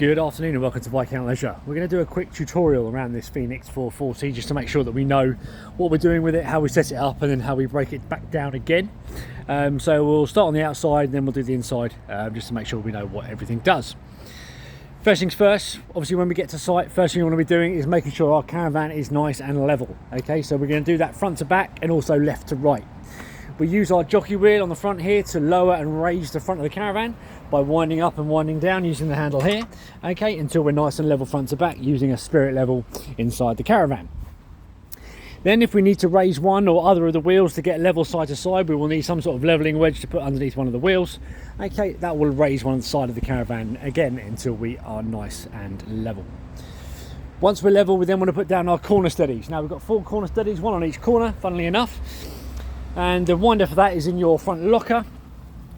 Good afternoon and welcome to Viscount Leisure. We're going to do a quick tutorial around this Phoenix 440 just to make sure that we know what we're doing with it, how we set it up, and then how we break it back down again. So we'll start on the outside and then we'll do the inside just to make sure we know what everything does. First things first, obviously when we get to site, first thing we want to be doing is making sure our caravan is nice and level. Okay, so we're going to do that front to back and also left to right. We use our jockey wheel on the front here to lower and raise the front of the caravan by winding up and winding down using the handle here, okay, until we're nice and level front to back using a spirit level inside the caravan. Then if we need to raise one or other of the wheels to get level side to side, we will need some sort of leveling wedge to put underneath one of the wheels. Okay, that will raise one on the side of the caravan again until we are nice and level. Once we're level, we then want to put down our corner steadies. Now we've got 4 corner steadies, one on each corner, funnily enough. And the winder for that is in your front locker,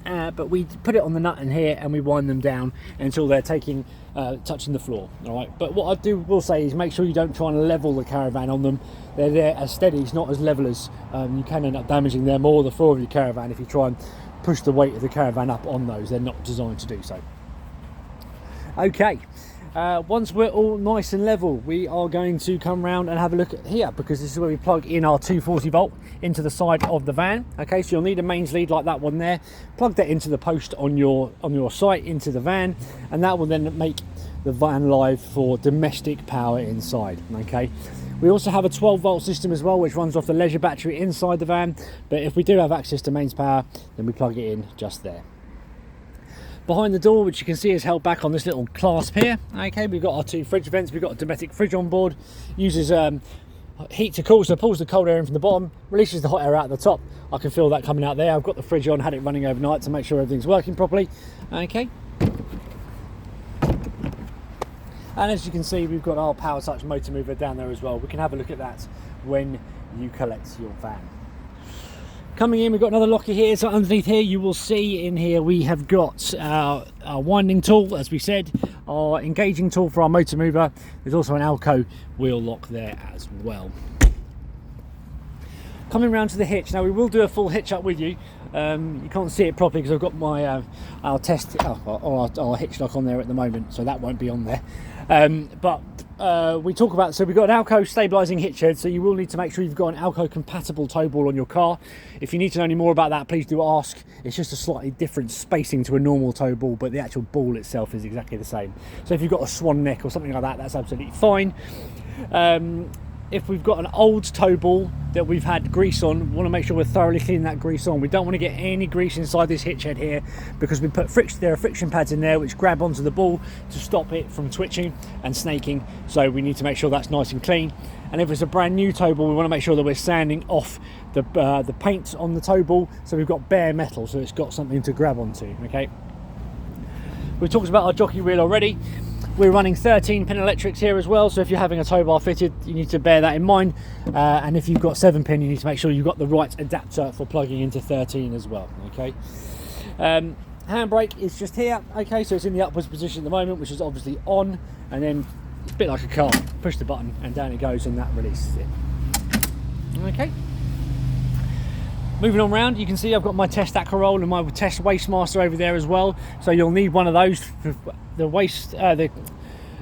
but we put it on the nut in here and we wind them down until they're touching the floor. All right, but what I will say is make sure you don't try and level the caravan on them. They're there as steadies, not as levelers. You can end up damaging them or the floor of your caravan if you try and push the weight of the caravan up on those. They're not designed to do so. Okay. Once we're all nice and level, we are going to come round and have a look at here, because this is where we plug in our 240 volt into the side of the van. Okay, so you'll need a mains lead like that one there. Plug that into the post on your site into the van, and that will then make the van live for domestic power inside. Okay, we also have a 12 volt system as well, which runs off the Leisure battery inside the van, but if we do have access to mains power, then we plug it in just there. Behind the door, which you can see is held back on this little clasp here. Okay, we've got our 2 fridge vents. We've got a domestic fridge on board. Uses heat to cool, so it pulls the cold air in from the bottom, releases the hot air out the top. I can feel that coming out there. I've got the fridge on, had it running overnight to make sure everything's working properly. Okay. And as you can see, we've got our Power Touch motor mover down there as well. We can have a look at that when you collect your van. Coming in, we've got another locker here, so underneath here you will see in here we have got our winding tool, as we said, our engaging tool for our motor mover. There's also an Alco wheel lock there as well. Coming round to the hitch, now we will do a full hitch up with you. You can't see it properly because I've got my our hitch lock on there at the moment, so that won't be on there. We talk about, so we've got an Alco stabilising hitch head, so you will need to make sure you've got an Alco compatible tow ball on your car. If you need to know any more about that, please do ask. It's just a slightly different spacing to a normal tow ball, but the actual ball itself is exactly the same. So if you've got a swan neck or something like that, that's absolutely fine. If we've got an old tow ball that we've had grease on, we want to make sure we're thoroughly cleaning that grease on. We don't want to get any grease inside this hitch head here, because we put there are friction pads in there which grab onto the ball to stop it from twitching and snaking. So we need to make sure that's nice and clean. And if it's a brand new tow ball, we want to make sure that we're sanding off the paint on the tow ball, so we've got bare metal, so it's got something to grab onto. Okay. We've talked about our jockey wheel already. We're running 13 pin electrics here as well, so if you're having a tow bar fitted, you need to bear that in mind. And if you've got 7 pin, you need to make sure you've got the right adapter for plugging into 13 as well. Okay. Handbrake is just here. Okay, so it's in the upwards position at the moment, which is obviously on, and then it's a bit like a car. Push the button and down it goes, and that releases it. Okay. Moving on round, you can see I've got my test acro roll and my test waste master over there as well. So you'll need one of those. The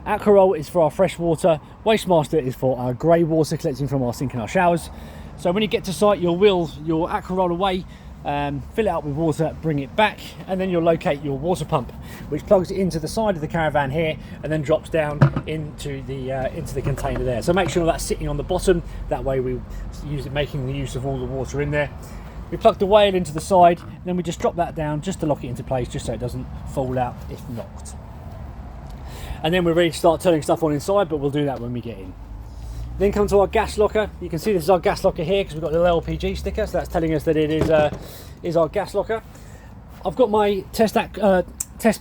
acro roll is for our fresh water. Waste master is for our grey water collecting from our sink and our showers. So when you get to site, you'll wheel your acro roll away, fill it up with water, bring it back, and then you'll locate your water pump, which plugs it into the side of the caravan here and then drops down into the container there. So make sure that's sitting on the bottom. That way we use it, making the use of all the water in there. We plug the whale into the side, and then we just drop that down just to lock it into place, just so it doesn't fall out if knocked. And then we're ready to start turning stuff on inside, but we'll do that when we get in. Then come to our gas locker. You can see this is our gas locker here because we've got the little LPG sticker, so that's telling us that it is our gas locker. I've got my test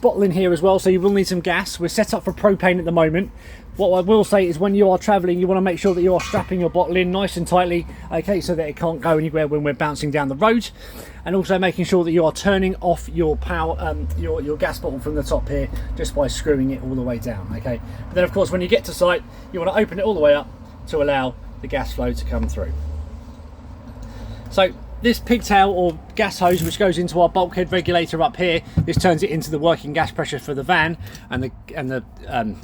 bottle in here as well, so you will need some gas. We're set up for propane at the moment. What I will say is when you are travelling, you want to make sure that you are strapping your bottle in nice and tightly, okay, so that it can't go anywhere when we're bouncing down the road. And also making sure that you are turning off your power, your gas bottle from the top here, just by screwing it all the way down, okay. But then of course when you get to site, you want to open it all the way up to allow the gas flow to come through. So This pigtail or gas hose, which goes into our bulkhead regulator up here, this turns it into the working gas pressure for the van, and the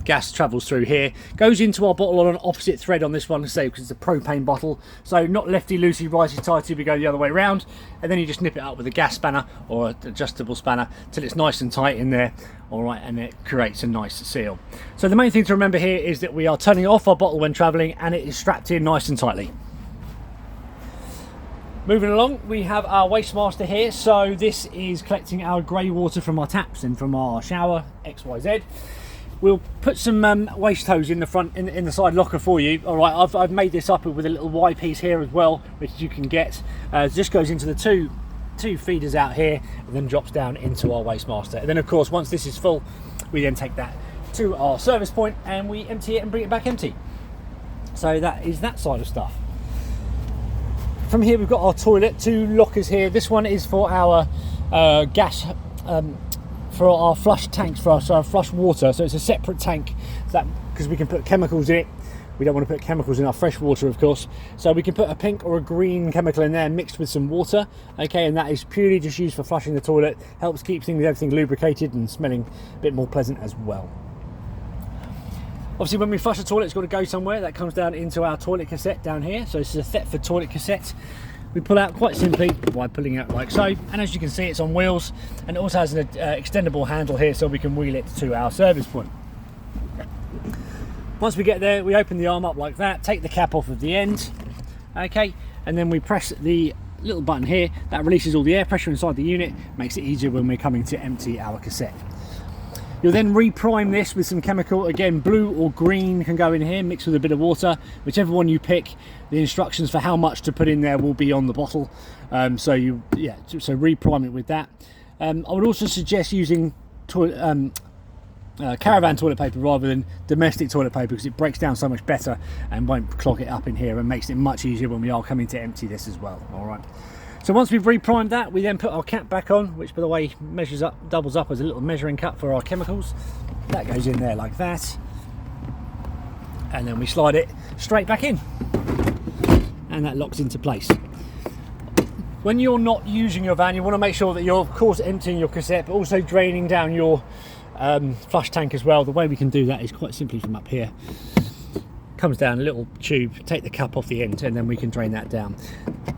gas travels through here, goes into our bottle on an opposite thread on this one, say, because it's a propane bottle, so not lefty loosey righty tighty, we go the other way around, and then you just nip it up with a gas spanner or an adjustable spanner till it's nice and tight in there. All right, and it creates a nice seal. So the main thing to remember here is that we are turning off our bottle when traveling, and it is strapped in nice and tightly. Moving along, we have our waste master here. So this is collecting our grey water from our taps and from our shower, XYZ. We'll put some waste hose in the front, in the side locker for you. All right, I've made this up with a little Y piece here as well, which you can get. It just goes into the two feeders out here, and then drops down into our waste master. And then of course, once this is full, we then take that to our service point and we empty it and bring it back empty. So that is that side of stuff. From here we've got our toilet, 2 lockers here. This one is for our gas, for our flush tanks, for our flush water. So it's a separate tank, because we can put chemicals in it. We don't want to put chemicals in our fresh water, of course. So we can put a pink or a green chemical in there mixed with some water. Okay, and that is purely just used for flushing the toilet. Helps keep everything lubricated and smelling a bit more pleasant as well. Obviously, when we flush the toilet, it's got to go somewhere. That comes down into our toilet cassette down here. So this is a Thetford toilet cassette. We pull out quite simply by pulling out like so. And as you can see, it's on wheels, and it also has an extendable handle here, so we can wheel it to our service point. Once we get there, we open the arm up like that, take the cap off of the end, okay, and then we press the little button here. That releases all the air pressure inside the unit, makes it easier when we're coming to empty our cassette. You'll then reprime this with some chemical. Again, blue or green can go in here, mixed with a bit of water, whichever one you pick. The instructions for how much to put in there will be on the bottle. So reprime it with that. I would also suggest using caravan toilet paper rather than domestic toilet paper, because it breaks down so much better and won't clog it up in here, and makes it much easier when we are coming to empty this as well. All right. So once we've reprimed that, we then put our cap back on, which by the way doubles up as a little measuring cup for our chemicals. That goes in there like that, and then we slide it straight back in, and that locks into place. When you're not using your van, you want to make sure that you're of course emptying your cassette, but also draining down your flush tank as well. The way we can do that is quite simply from up here. Comes down a little tube, take the cap off the end, and then we can drain that down.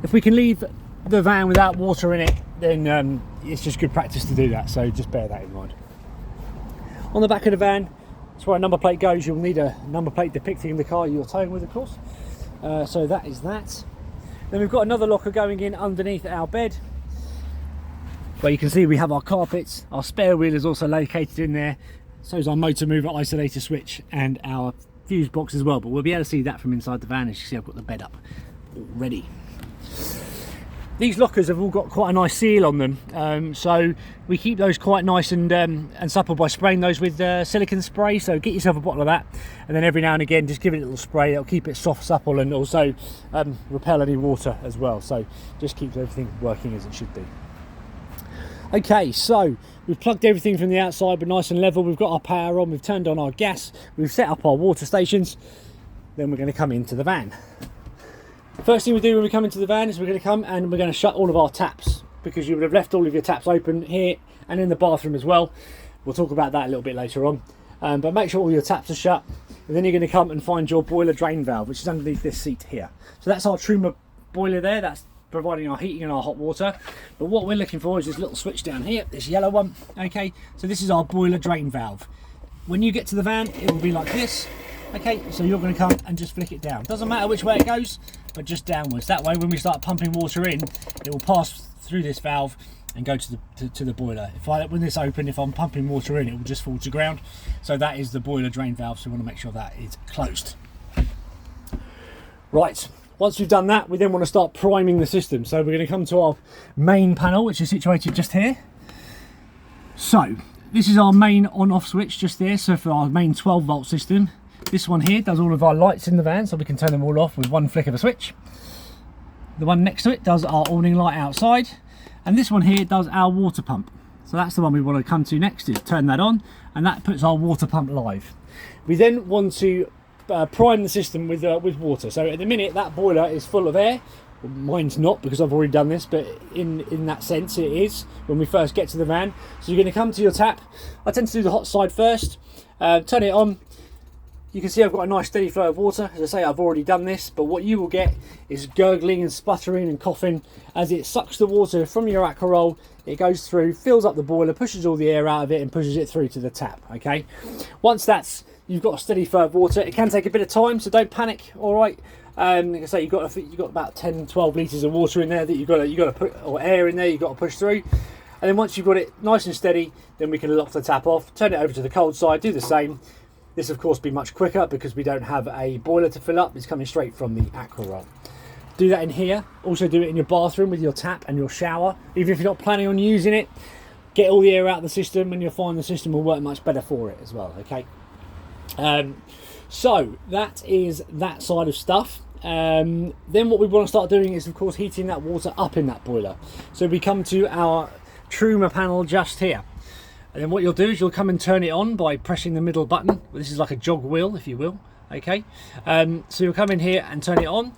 If we can leave the van without water in it, then it's just good practice to do that, so just bear that in mind. On the back of the van, that's where a number plate goes. You'll need a number plate depicting the car you're towing with, of course. So that is that. Then we've got another locker going in underneath our bed, where you can see we have our carpets. Our spare wheel is also located in there. So is our motor mover isolator switch and our fuse box as well, but we'll be able to see that from inside the van. As you see, I've got the bed up already. These lockers have all got quite a nice seal on them, so we keep those quite nice and supple by spraying those with silicone spray. So get yourself a bottle of that, and then every now and again just give it a little spray. It'll keep it soft, supple, and also repel any water as well. So just keeps everything working as it should be. Okay, so we've plugged everything from the outside, but nice and level. We've got our power on, we've turned on our gas, we've set up our water stations. Then we're going to come into the van. First thing we do when we come into the van is we're going to come and we're going to shut all of our taps, because you would have left all of your taps open here and in the bathroom as well. We'll talk about that a little bit later on, but make sure all your taps are shut, and then you're going to come and find your boiler drain valve, which is underneath this seat here. So that's our Truma boiler there, that's providing our heating and our hot water. But what we're looking for is this little switch down here, this yellow one. Okay, so this is our boiler drain valve. When you get to the van, it will be like this. Okay, so you're going to come and just flick it down. Doesn't matter which way it goes, but just downwards. That way, when we start pumping water in, it will pass through this valve and go to the boiler. When this open, if I'm pumping water in, it will just fall to ground. So that is the boiler drain valve. So we want to make sure that is closed. Right. Once we've done that, we then want to start priming the system. So we're going to come to our main panel, which is situated just here. So this is our main on-off switch just there. So for our main 12-volt system. This one here does all of our lights in the van, so we can turn them all off with one flick of a switch. The one next to it does our awning light outside, and this one here does our water pump. So that's the one we want to come to next, is turn that on, and that puts our water pump live. We then want to prime the system with water. So at the minute that boiler is full of air, Well, mine's not, because I've already done this, but in that sense it is when we first get to the van. So you're going to come to your tap. I tend to do the hot side first, turn it on. You can see I've got a nice steady flow of water. As I say, I've already done this, but what you will get is gurgling and sputtering and coughing as it sucks the water from your aqua roll. It goes through, fills up the boiler, pushes all the air out of it and pushes it through to the tap. Okay, once you've got a steady flow of water, it can take a bit of time, so don't panic. All right, like I say, you've got about 10-12 litres of water in there that you've got to put, or air in there you've got to push through. And then once you've got it nice and steady, then we can lock the tap off, turn it over to the cold side, do the same. This of course be much quicker because we don't have a boiler to fill up. It's coming straight from the aqua roll. Do that in here. Also do it in your bathroom with your tap and your shower. Even if you're not planning on using it, get all the air out of the system and you'll find the system will work much better for it as well. Okay. So that is that side of stuff. Then what we want to start doing is of course heating that water up in that boiler. So we come to our Truma panel just here. And then what you'll do is you'll come and turn it on by pressing the middle button. This is like a jog wheel, if you will. Okay, so you'll come in here and turn it on,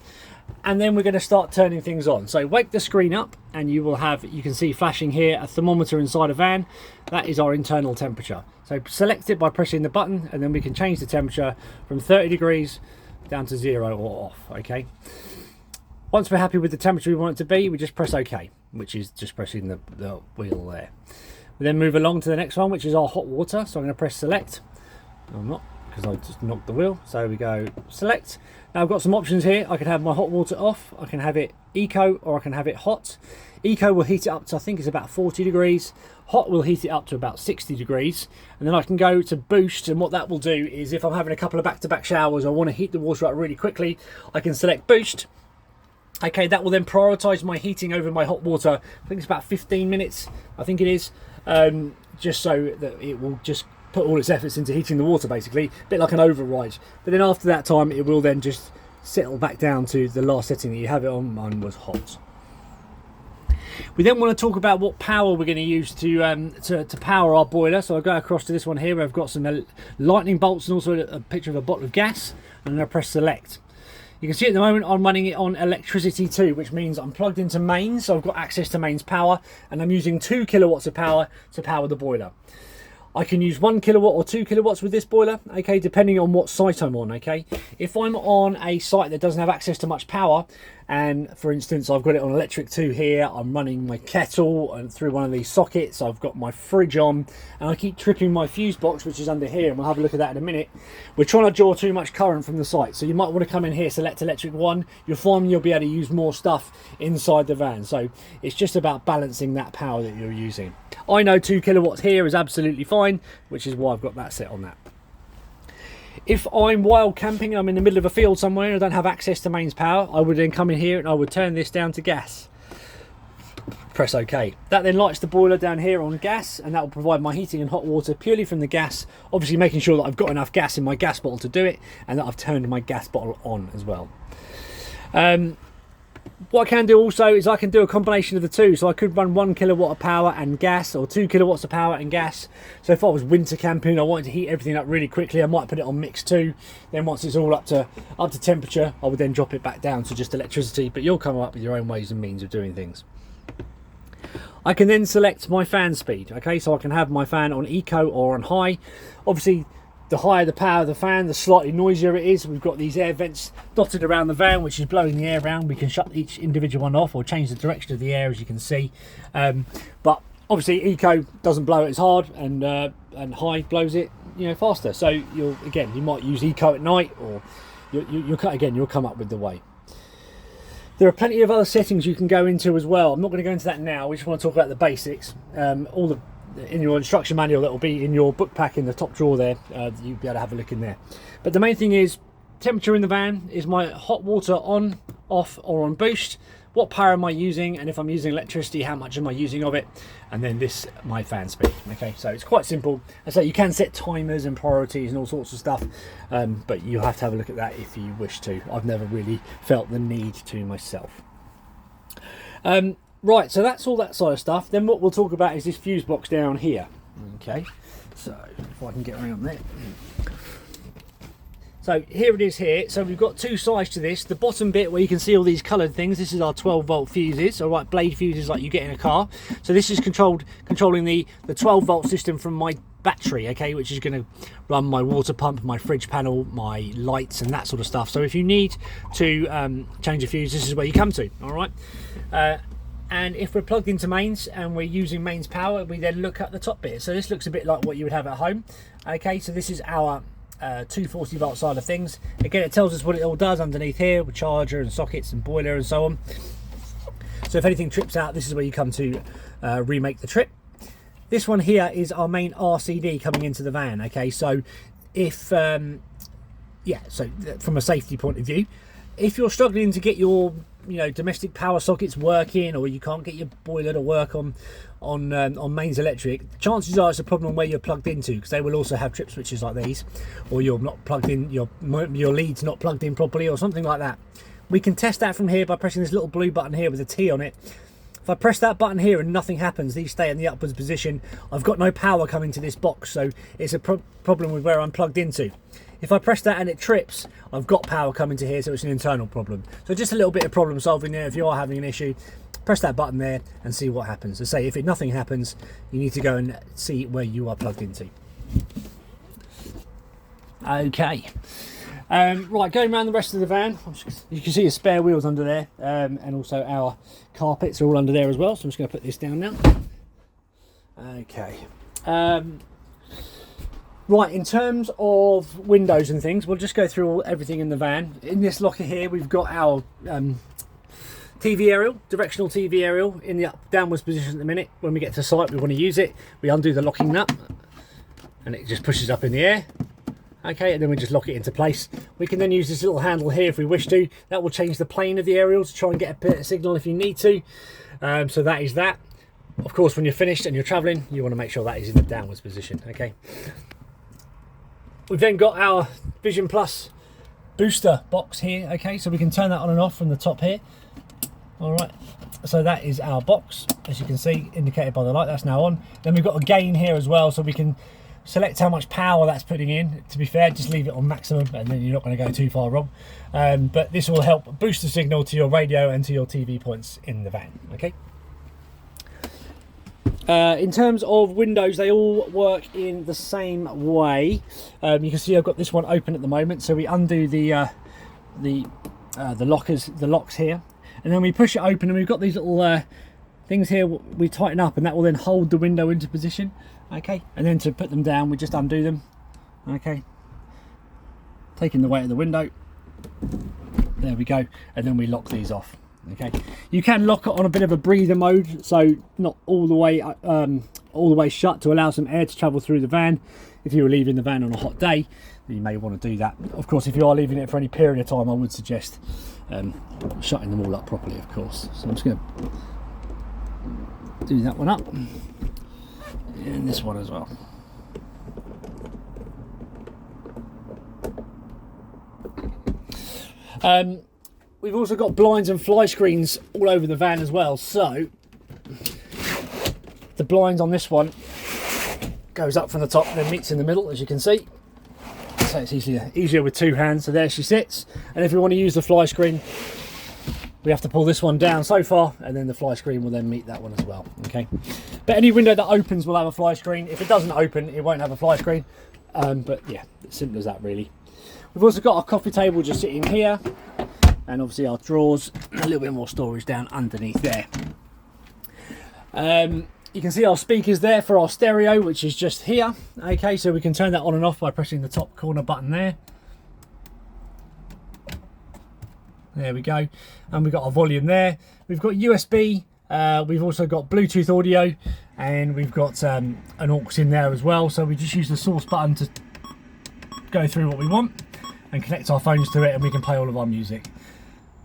and then we're going to start turning things on. So wake the screen up, and you can see flashing here a thermometer inside a van. That is our internal temperature. So select it by pressing the button, and then we can change the temperature from 30 degrees down to 0 or off. Okay. Once we're happy with the temperature we want it to be, we just press OK, which is just pressing the wheel there. We then move along to the next one, which is our hot water. So I'm going to press select. No, I'm not, because I just knocked the wheel. So we go select. Now I've got some options here. I can have my hot water off. I can have it eco, or I can have it hot. Eco will heat it up to, I think it's about 40 degrees. Hot will heat it up to about 60 degrees. And then I can go to boost. And what that will do is if I'm having a couple of back-to-back showers, I want to heat the water up really quickly, I can select boost. Okay, that will then prioritize my heating over my hot water. I think it's about 15 minutes, I think it is. Just so that it will just put all its efforts into heating the water, basically, a bit like an override. But then after that time, it will then just settle back down to the last setting that you have it on. Mine was hot. We then want to talk about what power we're going to use to power our boiler. So I'll go across to this one here where I've got some lightning bolts and also a picture of a bottle of gas, and I'm going to press select. You can see at the moment I'm running it on electricity 2, which means I'm plugged into mains, so I've got access to mains power, and I'm using 2 kilowatts of power to power the boiler. I can use 1 kilowatt or 2 kilowatts with this boiler, okay, depending on what site I'm on, okay. If I'm on a site that doesn't have access to much power, and for instance I've got it on electric 2 here, I'm running my kettle and through one of these sockets, I've got my fridge on, and I keep tripping my fuse box, which is under here, and we'll have a look at that in a minute. We're trying to draw too much current from the site, so you might want to come in here, select electric 1, you'll find you'll be able to use more stuff inside the van. So it's just about balancing that power that you're using. I know 2 kilowatts here is absolutely fine, which is why I've got that set on that. If I'm wild camping, I'm in the middle of a field somewhere and I don't have access to mains power, I would then come in here and I would turn this down to gas. Press OK. That then lights the boiler down here on gas, and that will provide my heating and hot water purely from the gas, obviously making sure that I've got enough gas in my gas bottle to do it, and that I've turned my gas bottle on as well. What I can do also is I can do a combination of the two, so I could run 1 kilowatt of power and gas, or 2 kilowatts of power and gas. So if I was winter camping, I wanted to heat everything up really quickly, I might put it on mix 2. Then once it's all up to temperature, I would then drop it back down to just electricity, but you'll come up with your own ways and means of doing things. I can then select my fan speed, okay, so I can have my fan on eco or on high. Obviously the higher the power of the fan, the slightly noisier it is. We've got these air vents dotted around the van, which is blowing the air around. We can shut each individual one off or change the direction of the air, as you can see. But obviously eco doesn't blow it as hard, and high blows it, faster. So you might use eco at night, or you'll come up with the way. There are plenty of other settings you can go into as well. I'm not going to go into that now. We just want to talk about the basics. In your instruction manual that will be in your book pack in the top drawer there, you'll be able to have a look in there. But the main thing is temperature in the van. Is my hot water on, off, or on boost? What power am I using? And if I'm using electricity, how much am I using of it? And then my fan speed. Okay, so it's quite simple. I say you can set timers and priorities and all sorts of stuff, but you'll have to have a look at that if you wish to. I've never really felt the need to myself. Right, so that's all that side of stuff. Then what we'll talk about is this fuse box down here. Okay, so if I can get around there. So here it is here. So we've got two sides to this. The bottom bit where you can see all these coloured things, this is our 12-volt fuses, all right, blade fuses like you get in a car. So this is controlling the 12-volt system from my battery, okay, which is going to run my water pump, my fridge panel, my lights and that sort of stuff. So if you need to change a fuse, this is where you come to, all right. And if we're plugged into mains and we're using mains power, we then look at the top bit. So this looks a bit like what you would have at home. Okay, so this is our 240-volt side of things. Again, it tells us what it all does underneath here with charger and sockets and boiler and so on. So if anything trips out, this is where you come to remake the trip. This one here is our main RCD coming into the van. Okay, so if yeah, so from a safety point of view, if you're struggling to get your domestic power sockets working, or you can't get your boiler to work on mains electric, chances are it's a problem where you're plugged into, because they will also have trip switches like these, or you're not plugged in, your lead's not plugged in properly or something like that. We can test that from here by pressing this little blue button here with a T on it. If I press that button here and nothing happens, these stay in the upwards position, I've got no power coming to this box, so it's a problem with where I'm plugged into. If I press that and it trips, I've got power coming to here, so it's an internal problem. So just a little bit of problem solving there. If you are having an issue, press that button there and see what happens. So say if nothing happens, you need to go and see where you are plugged into. Okay. Right, going around the rest of the van, you can see the spare wheels under there, and also our carpets are all under there as well. So I'm just going to put this down now. Okay. Right, in terms of windows and things, we'll just go through everything in the van. In this locker here, we've got our TV aerial, directional TV aerial in the downwards position at the minute. When we get to site, we want to use it. We undo the locking nut and it just pushes up in the air. Okay, and then we just lock it into place. We can then use this little handle here if we wish to. That will change the plane of the aerial to try and get a bit of signal if you need to. So that is that. Of course, when you're finished and you're traveling, you want to make sure that is in the downwards position. Okay. We've then got our Vision Plus booster box here. Okay, so we can turn that on and off from the top here. All right, so that is our box, as you can see, indicated by the light. That's now on. Then we've got a gain here as well, so we can select how much power that's putting in. To be fair, just leave it on maximum and then you're not going to go too far wrong. But this will help boost the signal to your radio and to your TV points in the van. Okay. In terms of windows, they all work in the same way. You can see I've got this one open at the moment, so we undo the locks here, and then we push it open, and we've got these little things here we tighten up, and that will then hold the window into position. Okay, and then to put them down, we just undo them. Okay, taking the weight of the window. There we go, and then we lock these off. Okay, you can lock it on a bit of a breather mode, so not all the way shut, to allow some air to travel through the van. If you were leaving the van on a hot day, then you may want to do that. Of course, if you are leaving it for any period of time, I would suggest shutting them all up properly, of course. So I'm just going to do that one up, and this one as well. We've also got blinds and fly screens all over the van as well. So the blinds on this one goes up from the top and then meets in the middle, as you can see. So it's easier with two hands. So there she sits. And if we want to use the fly screen, we have to pull this one down so far, and then the fly screen will then meet that one as well. Okay. But any window that opens will have a fly screen. If it doesn't open, it won't have a fly screen. But yeah, it's simple as that, really. We've also got our coffee table just sitting here. And obviously our drawers, a little bit more storage down underneath there. You can see our speakers there for our stereo, which is just here. Okay, so we can turn that on and off by pressing the top corner button there. There we go. And we've got our volume there. We've got USB. We've also got Bluetooth audio, and we've got an aux in there as well. So we just use the source button to go through what we want and connect our phones to it, and we can play all of our music.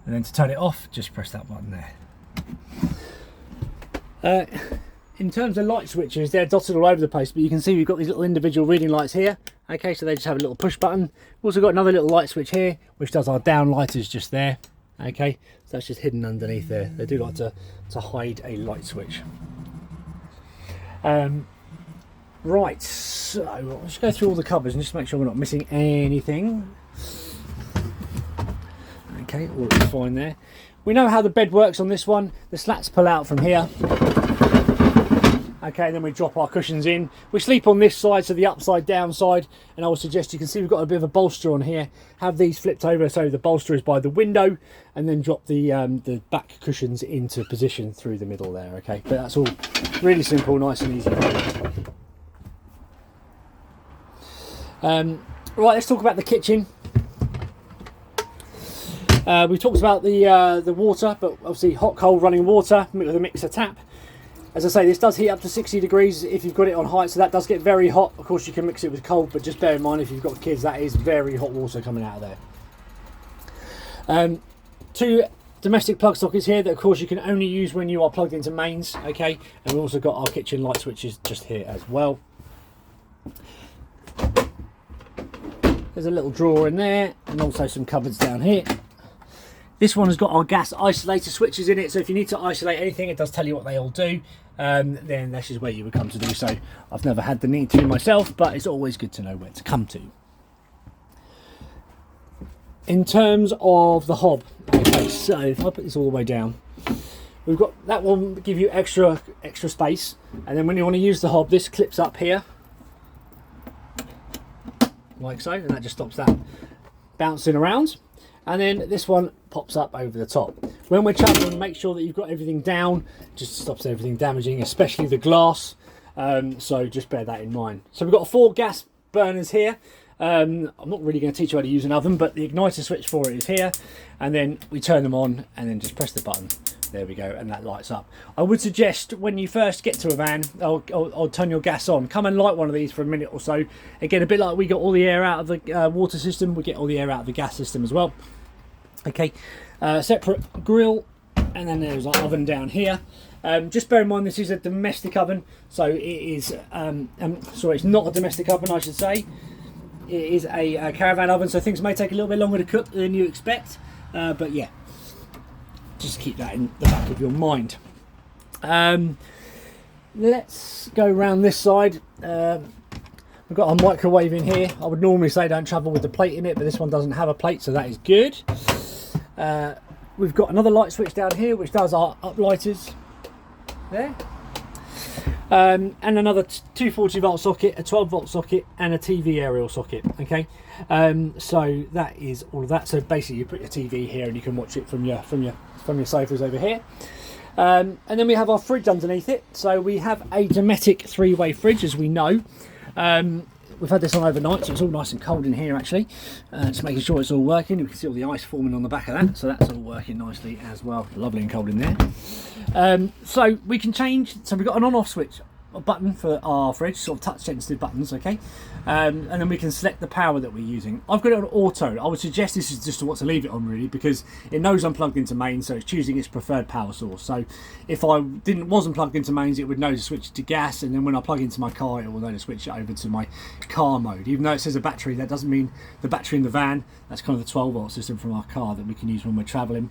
And then to turn it off, just press that button there. In terms of light switches, they're dotted all over the place, but you can see we've got these little individual reading lights here. Okay, so they just have a little push button. We've also got another little light switch here, which does our down lighters just there. Okay, so that's just hidden underneath there. They do like to hide a light switch. Right, so let's go through all the cupboards and just make sure we're not missing anything. Okay, all is fine there. We know how the bed works on this one. The slats pull out from here. Okay, then we drop our cushions in. We sleep on this side, so the upside down side, and I would suggest, you can see we've got a bit of a bolster on here. Have these flipped over so the bolster is by the window, and then drop the back cushions into position through the middle there. Okay, but that's all really simple, nice and easy. Right, let's talk about the kitchen. We talked about the water, but obviously hot, cold running water with a mixer tap. As I say, this does heat up to 60 degrees if you've got it on height, so that does get very hot. Of course, you can mix it with cold, but just bear in mind, if you've got kids, that is very hot water coming out of there. 2 domestic plug sockets here that, of course, you can only use when you are plugged into mains. Okay, and we've also got our kitchen light switches just here as well. There's a little drawer in there, and also some cupboards down here. This one has got our gas isolator switches in it, so if you need to isolate anything, it does tell you what they all do. Then this is where you would come to do so. I've never had the need to myself, but it's always good to know where to come to. In terms of the hob, okay, so if I put this all the way down, we've got that one give you extra space, and then when you want to use the hob, this clips up here, like so, and that just stops that bouncing around. And then this one pops up over the top. When we're traveling, make sure that you've got everything down, just stops everything damaging, especially the glass. So just bear that in mind. So we've got 4 gas burners here. I'm not really going to teach you how to use an oven, but the igniter switch for it is here. And then we turn them on and then just press the button. There we go, and that lights up. I would suggest when you first get to a van, I'll turn your gas on. Come and light one of these for a minute or so. Again, a bit like we got all the air out of the water system, we get all the air out of the gas system as well. Okay, separate grill, and then there's our oven down here. Just bear in mind, this is a domestic oven, so it is, sorry, it's not a domestic oven, I should say. It is a caravan oven, so things may take a little bit longer to cook than you expect, but yeah. Just keep that in the back of your mind. Let's go around this side. We've got our microwave in here. I would normally say don't travel with the plate in it, but this one doesn't have a plate, so that is good. We've got another light switch down here, which does our uplighters there. And another 240 volt socket, a 12 volt socket, and a TV aerial socket. Okay, so that is all of that. So basically, you put your TV here, and you can watch it from your sofas over here. And then we have our fridge underneath it. So we have a Dometic 3-way fridge, as we know. We've had this on overnight, so it's all nice and cold in here actually. Just making sure it's all working. You can see all the ice forming on the back of that, so that's all working nicely as well. Lovely and cold in there. So we can change, so we've got an on-off switch, a button for our fridge, sort of touch sensitive buttons, okay, and then we can select the power that we're using. I've got it on auto. I would suggest this is just what to leave it on really, because it knows I'm plugged into mains, so it's choosing its preferred power source. So if I wasn't plugged into mains, it would know to switch to gas, and then when I plug into my car, it will know to switch it over to my car mode. Even though it says a battery, that doesn't mean the battery in the van. That's kind of the 12 volt system from our car that we can use when we're traveling.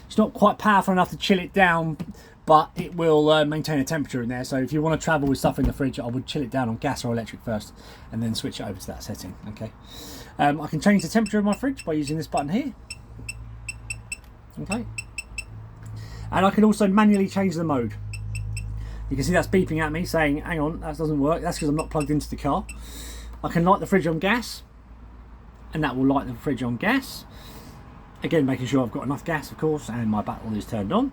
It's not quite powerful enough to chill it down, but it will maintain a temperature in there. So if you want to travel with stuff in the fridge, I would chill it down on gas or electric first, and then switch it over to that setting. Okay. I can change the temperature of my fridge by using this button here. Okay. And I can also manually change the mode. You can see that's beeping at me saying, hang on, that doesn't work. That's because I'm not plugged into the car. I can light the fridge on gas, and that will light the fridge on gas. Again, making sure I've got enough gas, of course, and my battle is turned on.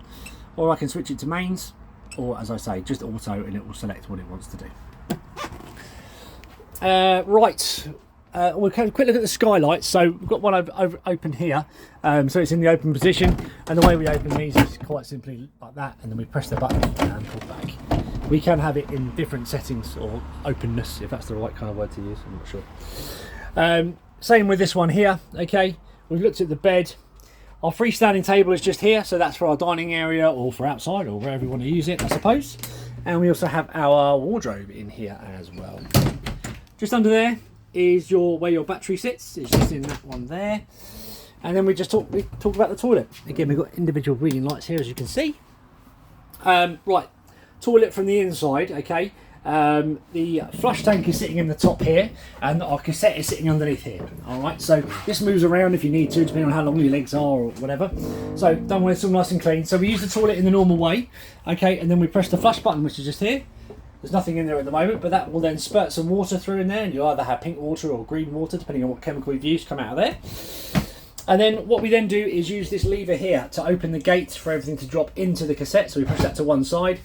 Or I can switch it to mains, or as I say, just auto, and it will select what it wants to do. Right, we'll have a quick look at the skylights. So we've got one open here, so it's in the open position, and the way we open these is quite simply like that, and then we press the button and pull back. We can have it in different settings, or openness, if that's the right kind of word to use, I'm not sure. Same with this one here. Okay, we've looked at the bed. Our freestanding table is just here, so that's for our dining area or for outside or wherever you want to use it, I suppose. And we also have our wardrobe in here as well. Just under there is where your battery sits. It's just in that one there. And then we talk about the toilet. Again, we've got individual reading lights here, as you can see. Right, toilet from the inside, okay. The flush tank is sitting in the top here, and our cassette is sitting underneath here. All right, so this moves around if you need to, depending on how long your legs are or whatever. So don't worry, it's all nice and clean. So we use the toilet in the normal way, okay, and then we press the flush button, which is just here. There's nothing in there at the moment, but that will then spurt some water through in there, and you'll either have pink water or green water, depending on what chemical you've used, come out of there. And then what we then do is use this lever here to open the gate for everything to drop into the cassette. So we push that to one side.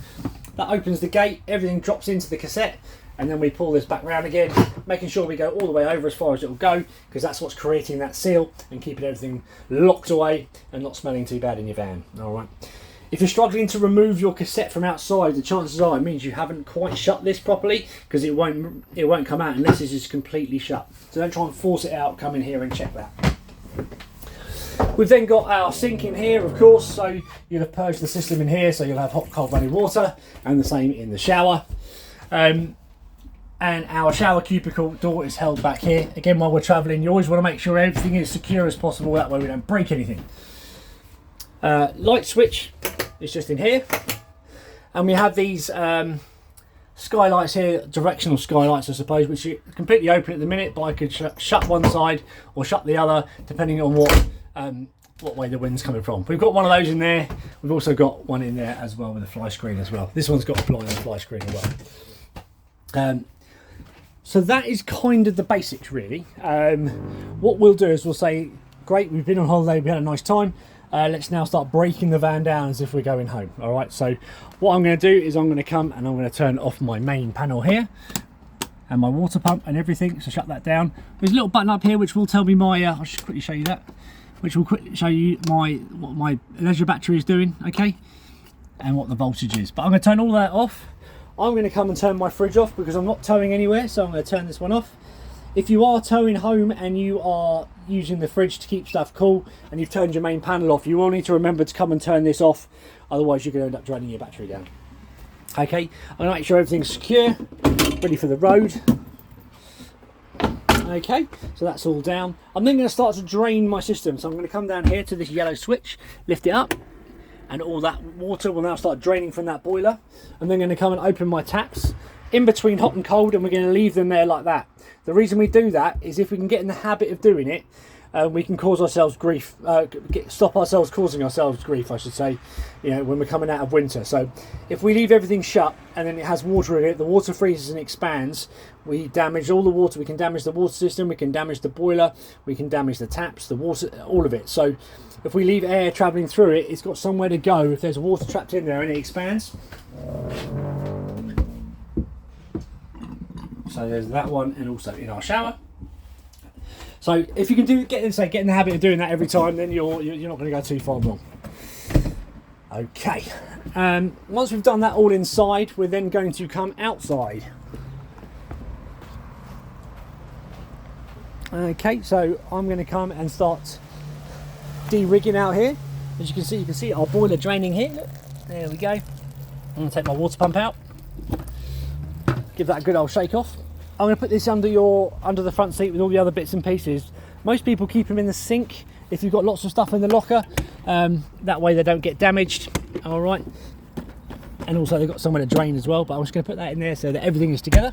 That opens the gate, everything drops into the cassette, and then we pull this back round again, making sure we go all the way over as far as it will go, because that's what's creating that seal and keeping everything locked away and not smelling too bad in your van. All right. If you're struggling to remove your cassette from outside, the chances are it means you haven't quite shut this properly, because it won't come out unless this is completely shut. So don't try and force it out. Come in here and check that. We've then got our sink in here, of course, so you'll have purged the system in here, so you'll have hot, cold, running water, and the same in the shower. And our shower cubicle door is held back here. Again, while we're travelling, you always want to make sure everything is secure as possible, that way we don't break anything. Light switch is just in here, and we have these skylights here, directional skylights I suppose, which are completely open at the minute, but I could shut one side or shut the other depending on what way the wind's coming from. We've got one of those in there. We've also got one in there as well with a fly screen as well. This one's got a blind fly screen as well. So that is kind of the basics really. What we'll do is we'll say, great, we've been on holiday, we had a nice time. Let's now start breaking the van down as if we're going home. All right, so what I'm going to do is I'm going to come and I'm going to turn off my main panel here and my water pump and everything, so shut that down. There's a little button up here which will tell me my, I'll just quickly show you that, which will quickly show you what my Leisure battery is doing, okay, and what the voltage is. But I'm going to turn all that off. I'm going to come and turn my fridge off because I'm not towing anywhere, so I'm going to turn this one off. If you are towing home and you are using the fridge to keep stuff cool and you've turned your main panel off, you will need to remember to come and turn this off, otherwise you're going to end up draining your battery down. Okay, I'm going to make sure everything's secure, ready for the road. Okay, so that's all down. I'm then going to start to drain my system, so I'm going to come down here to this yellow switch, lift it up, and all that water will now start draining from that boiler. I'm then going to come and open my taps in between hot and cold, and we're going to leave them there like that. The reason we do that is if we can get in the habit of doing it, we can cause ourselves grief, stop ourselves causing ourselves grief, I should say, you know, when we're coming out of winter. So if we leave everything shut and then it has water in it, the water freezes and expands, we damage all the water. We can damage the water system, we can damage the boiler, we can damage the taps, the water, all of it. So if we leave air travelling through it, it's got somewhere to go. If there's water trapped in there and it expands. So there's that one, and also in our shower. So if you can get in the habit of doing that every time, then you're not going to go too far wrong. Okay. Once we've done that all inside, we're then going to come outside. Okay, so I'm going to come and start de-rigging out here. As you can see our boiler draining here. Look, there we go. I'm going to take my water pump out. Give that a good old shake off. I'm going to put this under the front seat with all the other bits and pieces. Most people keep them in the sink if you've got lots of stuff in the locker. That way they don't get damaged. All right. And also they've got somewhere to drain as well. But I'm just going to put that in there so that everything is together.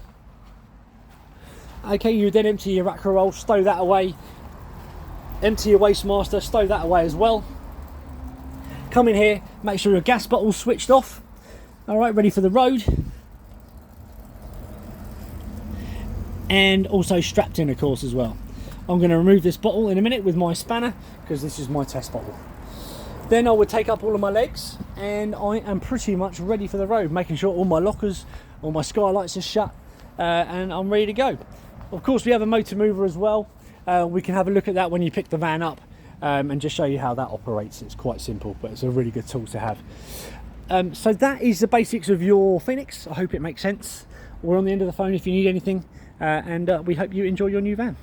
Okay, you then empty your rack roll, stow that away. Empty your waste master, stow that away as well. Come in here, make sure your gas bottle's switched off. All right, ready for the road. And also strapped in, of course, as well. I'm going to remove this bottle in a minute with my spanner because this is my test bottle. Then I would take up all of my legs and I am pretty much ready for the road, making sure all my lockers, all my skylights are shut, and I'm ready to go. Of course, we have a motor mover as well. We can have a look at that when you pick the van up and just show you how that operates. It's quite simple, but it's a really good tool to have. So that is the basics of your Phoenix. I hope it makes sense. We're on the end of the phone if you need anything. And we hope you enjoy your new van.